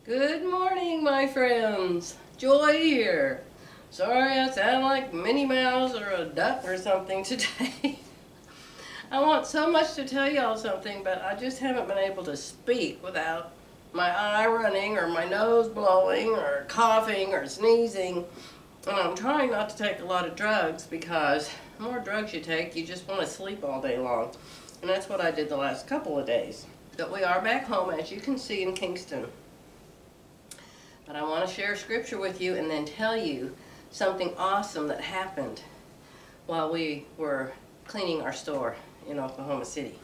Good morning, my friends. Joy here. Sorry I sound like Minnie Mouse or a duck or something today. I want so much to tell y'all something, but I just haven't been able to speak without my eye running or my nose blowing or coughing or sneezing. And I'm trying not to take a lot of drugs because the more drugs you take, you just want to sleep all day long. And that's what I did the last couple of days. But we are back home, as you can see, in Kingston. But I want to share scripture with you and then tell you something awesome that happened while we were cleaning our store in Oklahoma City.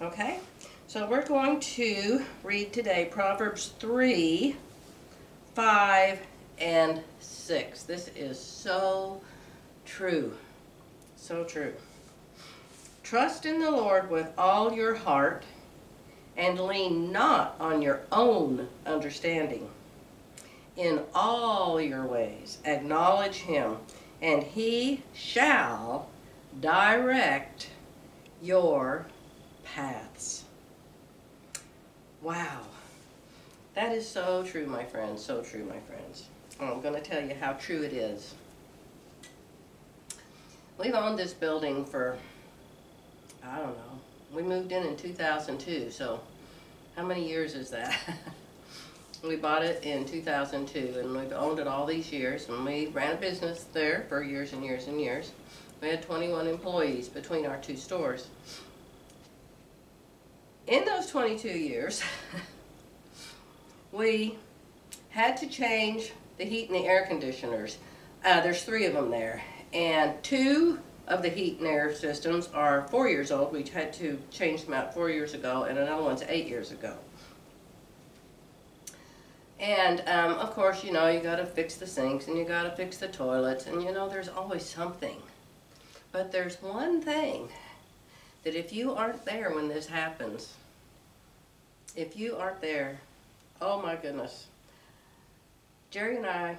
Okay? So we're going to read today Proverbs 3, 5, and 6. This is so true. So true. Trust in the Lord with all your heart and lean not on your own understanding. In all your ways acknowledge him, and he shall direct your paths. Wow. That is so true, my friends. So true, my friends. I'm going to tell you how true it is. We've owned this building for, I don't know, we moved in 2002, so how many years is that? We bought it in 2002, and we've owned it all these years, and we ran a business there for years and years and years. We had 21 employees between our two stores. In those 22 years, we had to change the heat and the air conditioners. There's 3 of them there, and 2 of the heat and air systems are 4 years old. We had to change them out 4 years ago, and another one's 8 years ago. And, of course, you got to fix the sinks, and you got to fix the toilets, and, there's always something. But there's one thing that if you aren't there when this happens, if you aren't there, oh my goodness. Jerry and I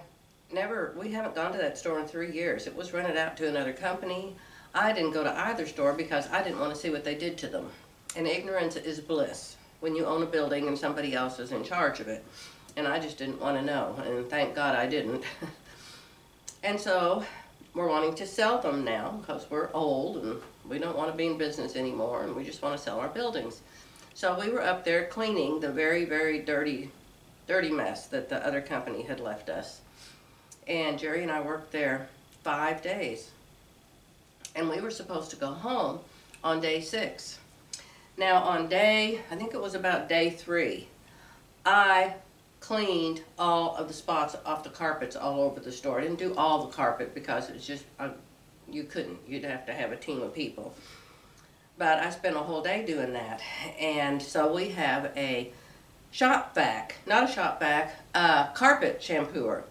we haven't gone to that store in 3 years. It was rented out to another company. I didn't go to either store because I didn't want to see what they did to them. And ignorance is bliss when you own a building and somebody else is in charge of it. And I just didn't want to know, and thank God I didn't. And so we're wanting to sell them now because we're old and we don't want to be in business anymore, and we just want to sell our buildings. So we were up there cleaning the very, very dirty mess that the other company had left us. And Jerry and I worked there 5 days. And we were supposed to go home on day 6. Now on I think it was about day 3, I cleaned all of the spots off the carpets all over the store. I didn't do all the carpet because it's just, you couldn't. You'd have to have a team of people. But I spent a whole day doing that. And so we have a shop vac, not a shop vac, a carpet shampooer.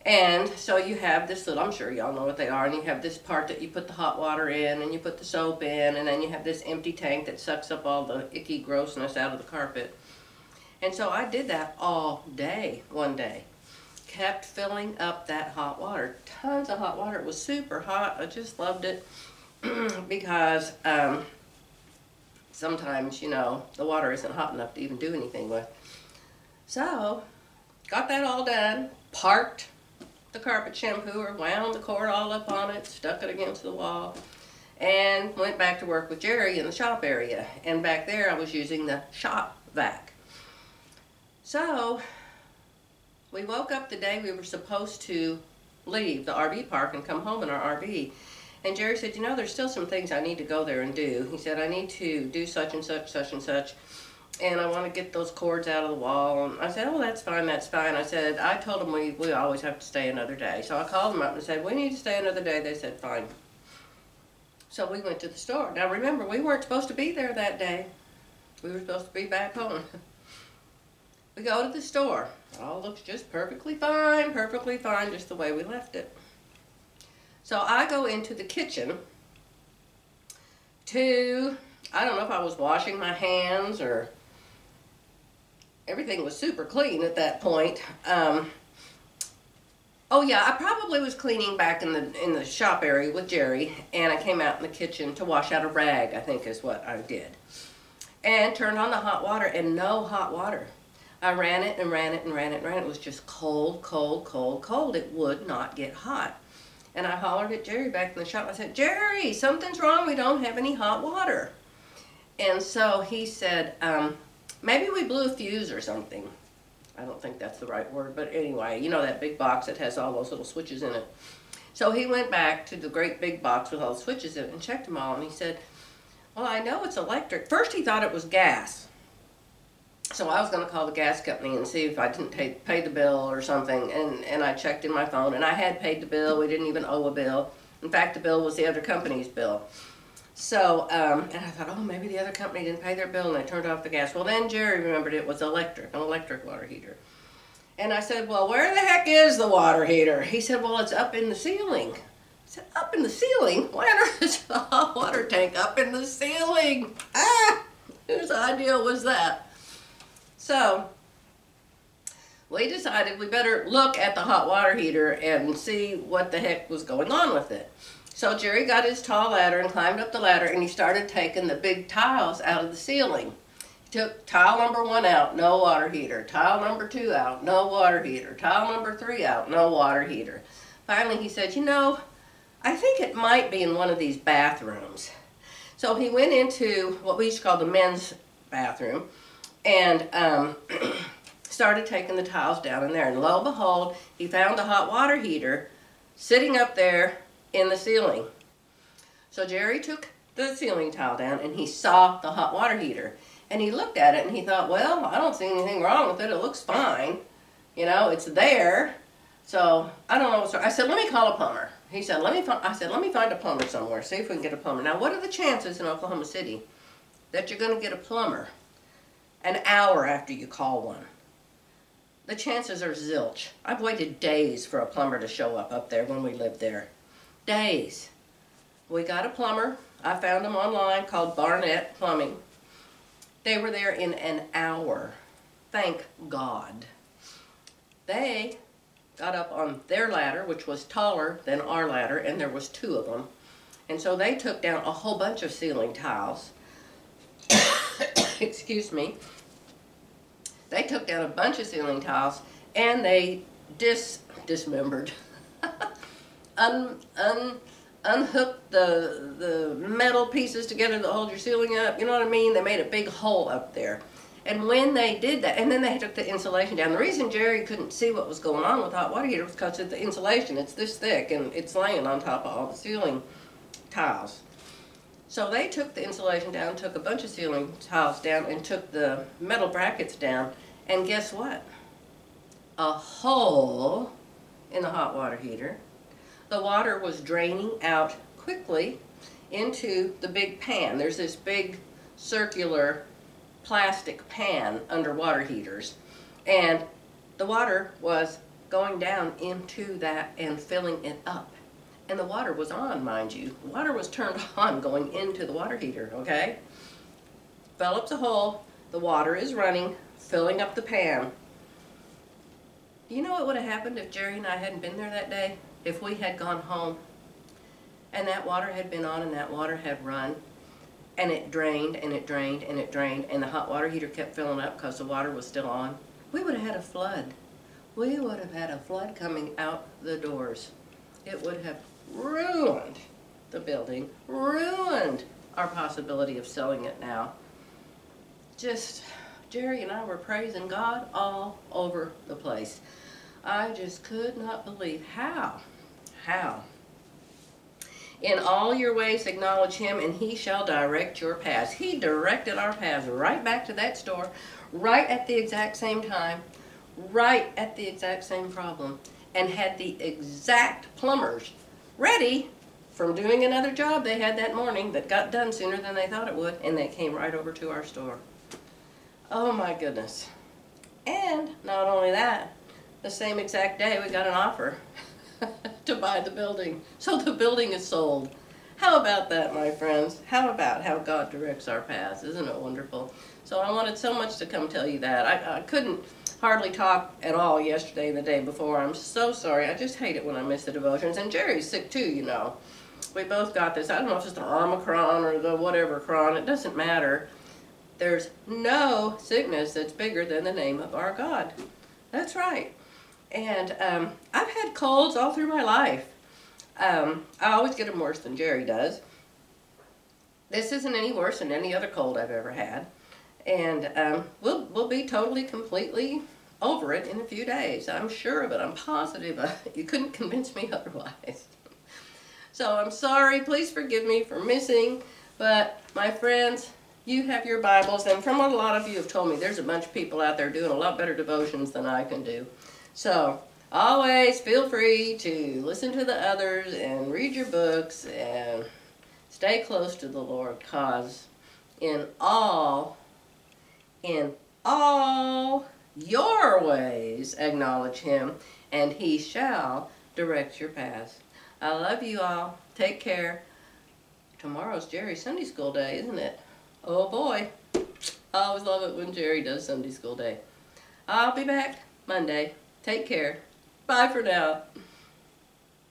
And so you have this little, I'm sure y'all know what they are, and you have this part that you put the hot water in and you put the soap in, and then you have this empty tank that sucks up all the icky grossness out of the carpet. And so I did that all day, one day. Kept filling up that hot water. Tons of hot water. It was super hot. I just loved it because sometimes, the water isn't hot enough to even do anything with. So, got that all done. Parked the carpet shampooer, wound the cord all up on it, stuck it against the wall, and went back to work with Jerry in the shop area. And back there I was using the shop vac. So, we woke up the day we were supposed to leave the RV park and come home in our RV. And Jerry said, there's still some things I need to go there and do. He said, I need to do such and such, such and such, and I want to get those cords out of the wall. And I said, oh, that's fine, that's fine. I said, I told them we always have to stay another day. So I called them up and said, we need to stay another day. They said, fine. So we went to the store. Now remember, we weren't supposed to be there that day. We were supposed to be back home. We go to the store. It all looks just perfectly fine, just the way we left it. So I go into the kitchen I don't know if I was washing my hands or everything was super clean at that point. Oh yeah, I probably was cleaning back in the shop area with Jerry, and I came out in the kitchen to wash out a rag, I think is what I did. And turned on the hot water, and no hot water. I ran it and ran it and ran it and ran it. It was just cold, cold, cold, cold. It would not get hot. And I hollered at Jerry back in the shop. I said, Jerry, something's wrong. We don't have any hot water. And so he said, maybe we blew a fuse or something. I don't think that's the right word, but anyway, you know that big box that has all those little switches in it. So he went back to the great big box with all the switches in it and checked them all, and he said, well, I know it's electric. First he thought it was gas. So I was going to call the gas company and see if I didn't pay the bill or something, and I checked in my phone, and I had paid the bill. We didn't even owe a bill. In fact, the bill was the other company's bill. So, and I thought, oh, maybe the other company didn't pay their bill and they turned off the gas. Well, then Jerry remembered it was electric, an electric water heater. And I said, well, where the heck is the water heater? He said, well, it's up in the ceiling. I said, up in the ceiling? Why on earth is the hot water tank up in the ceiling? Ah, whose idea was that? So, we decided we better look at the hot water heater and see what the heck was going on with it. So Jerry got his tall ladder and climbed up the ladder, and he started taking the big tiles out of the ceiling. He took tile number 1 out, no water heater. Tile number 2 out, no water heater. Tile number 3 out, no water heater. Finally he said, you know, I think it might be in one of these bathrooms. So he went into what we used to call the men's bathroom, and started taking the tiles down in there. And lo and behold, he found the hot water heater sitting up there in the ceiling. So Jerry took the ceiling tile down and he saw the hot water heater. And he looked at it and he thought, well, I don't see anything wrong with it. It looks fine. You know, it's there. So I don't know what's wrong. I said, let me call a plumber. He said, I said, let me find a plumber somewhere. See if we can get a plumber. Now, what are the chances in Oklahoma City that you're going to get a plumber an hour after you call one? The chances are zilch. I've waited days for a plumber to show up there when we lived there. Days. We got a plumber. I found them online, called Barnett Plumbing. They were there in an hour. Thank God. They got up on their ladder, which was taller than our ladder, and there was 2 of them. And so they took down a whole bunch of ceiling tiles. Excuse me. They took down a bunch of ceiling tiles and they dismembered, unhooked the metal pieces together that hold your ceiling up. You know what I mean? They made a big hole up there. And when they did that, and then they took the insulation down. The reason Jerry couldn't see what was going on with the hot water heater was because of the insulation. It's this thick and it's laying on top of all the ceiling tiles. So they took the insulation down, took a bunch of ceiling tiles down, and took the metal brackets down, and guess what? A hole in the hot water heater. The water was draining out quickly into the big pan. There's this big circular plastic pan under water heaters, and the water was going down into that and filling it up. And the water was on, mind you. The water was turned on going into the water heater, okay? Fell up the hole, the water is running, filling up the pan. Do you know what would have happened if Jerry and I hadn't been there that day? If we had gone home and that water had been on and that water had run, and it drained and it drained and it drained, and the hot water heater kept filling up because the water was still on, we would have had a flood. We would have had a flood coming out the doors. It would have ruined the building, ruined our possibility of selling it now. Just, Jerry and I were praising God all over the place. I just could not believe how. In all your ways acknowledge Him, and He shall direct your paths. He directed our paths right back to that store, right at the exact same time, right at the exact same problem, and had the exact plumbers ready from doing another job they had that morning that got done sooner than they thought it would, and they came right over to our store. Oh my goodness. And not only that, the same exact day we got an offer to buy the building. So the building is sold. How about that, my friends? How about how God directs our paths? Isn't it wonderful? So I wanted so much to come tell you that. I couldn't hardly talk at all yesterday and the day before. I'm so sorry. I just hate it when I miss the devotions. And Jerry's sick too, you know. We both got this. I don't know if it's the Omicron or the whatever cron. It doesn't matter. There's no sickness that's bigger than the name of our God. That's right. And I've had colds all through my life. I always get them worse than Jerry does. This isn't any worse than any other cold I've ever had. And we'll be totally, completely over it in a few days. I'm sure of it. I'm positive. You couldn't convince me otherwise. So I'm sorry. Please forgive me for missing. But my friends, you have your Bibles. And from what a lot of you have told me, there's a bunch of people out there doing a lot better devotions than I can do. So always feel free to listen to the others and read your books and stay close to the Lord, because in all your ways acknowledge Him, and He shall direct your paths. I love you all. Take care. Tomorrow's Jerry's Sunday School Day, isn't it? Oh boy. I always love it when Jerry does Sunday School Day. I'll be back Monday. Take care. Bye for now.